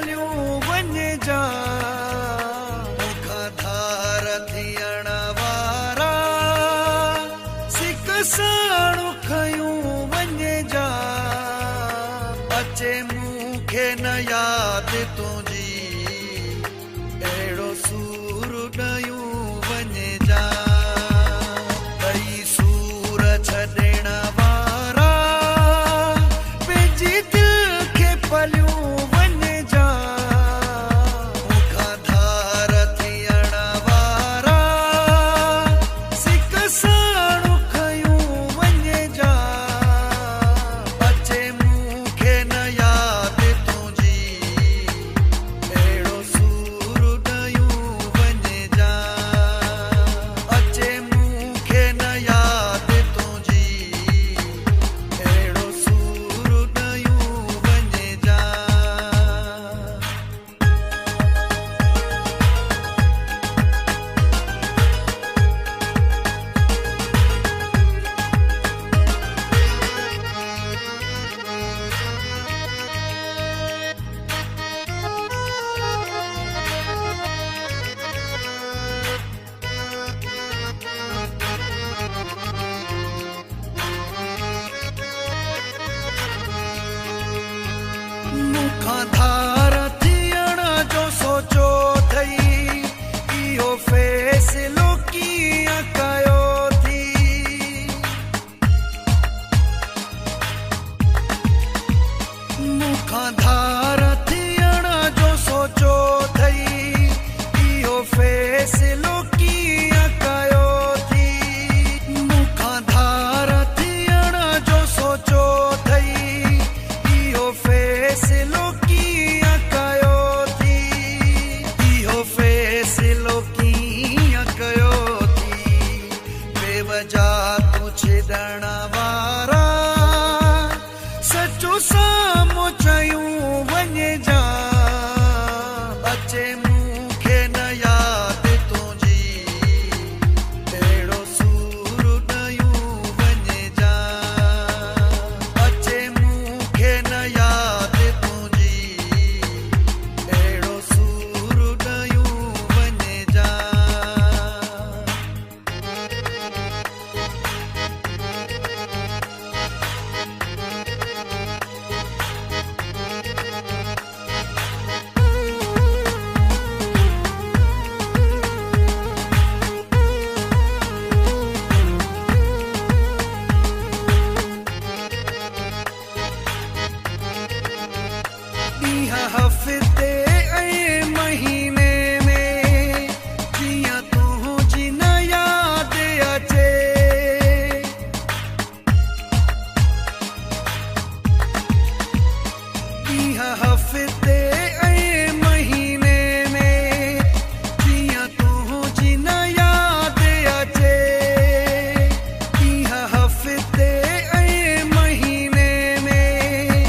पलियूं वञे जा मूंखां धार थियण वारा सिक साणु खयूं वञे जा अचे मूंखे न यादि तुंहिंजी अहिड़ो सूर ॾयूं वञे जा ॿई सूर छॾण वारा पंहिंजी दिलि खे पलियूं वञे जा मूंखां धार थियण वारा सिक साणु खयूं वञे जा अचे मूंखे न यादि तुंहिंजी अहिड़ो सूर ॾयूं वञे जा अचे मूंखे न यादि तुंहिंजी अहिड़ो सूर ॾयूं वञे जा मूंखां धार थियण जो सोचो अथई इहो फ़ैसिलो कीअं कयो थी मूंखां धार थियण जो सोचो अथई इहो फ़ैसिलो कीअं कयो थी मूंखां धार थियण जो सोचो अथई इहो फ़ैसिलो कीअं कयो थी इहो फ़ैसिलो कीअं कयो थी बेवजह तूं छॾण वारा सचो साम्हूं चयूं वञे जा अचे मूंखे न यादि तुंहिंजी अहिड़ो सूर ॾयूं वञे जा अचे मूंखे न यादि तुंहिंजी अहिड़ो सूर ॾयूं वञे जा ॾींहं हफ़्ते ऐं महीने में जीअं तुंहिंजी न यादि अचे ॾींहं हफ़्ते ऐं महीने में जीअं तुंहिंजी न यादि अचे ॾींहं हफ़्ते ऐं महीने में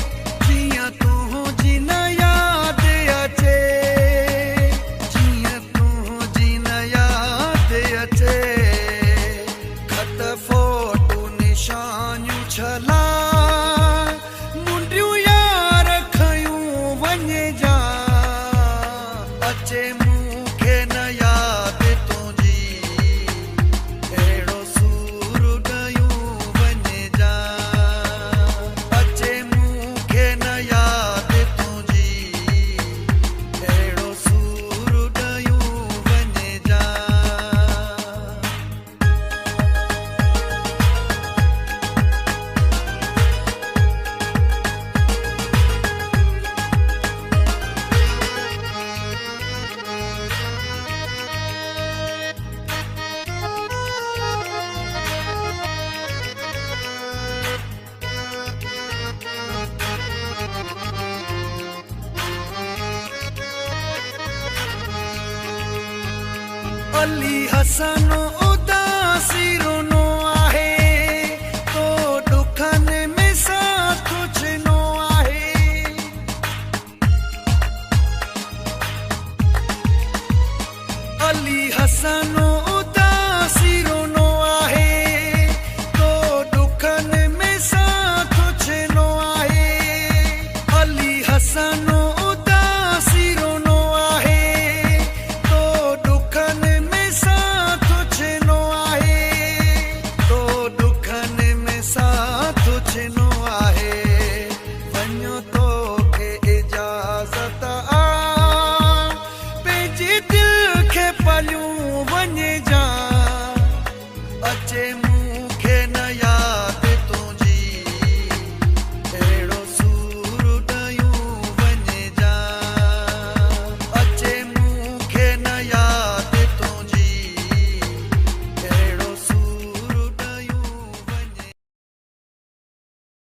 जीअं तुंहिंजी न यादि अचे जीअं तुंहिंजी न यादि अचे खत फोटू निशानियूं छला मुंडियूं यार खयूं वञे जा अचे मूंखे न यादि तुंहिंजी अहिड़ो सूर ॾयूं वञे जा अचे मूंखे न यादि तुंहिंजी अहिड़ो सूर ॾयूं वञे जा अली हसन उदासी रुनो आहे तो ॾुखनि में साथ ॾिनो आहे अली हसन उदासी रुनो आहे तो ॾुखनि में साथ ॾिनो आहे अली हसन उदासी ॻाल्हियूं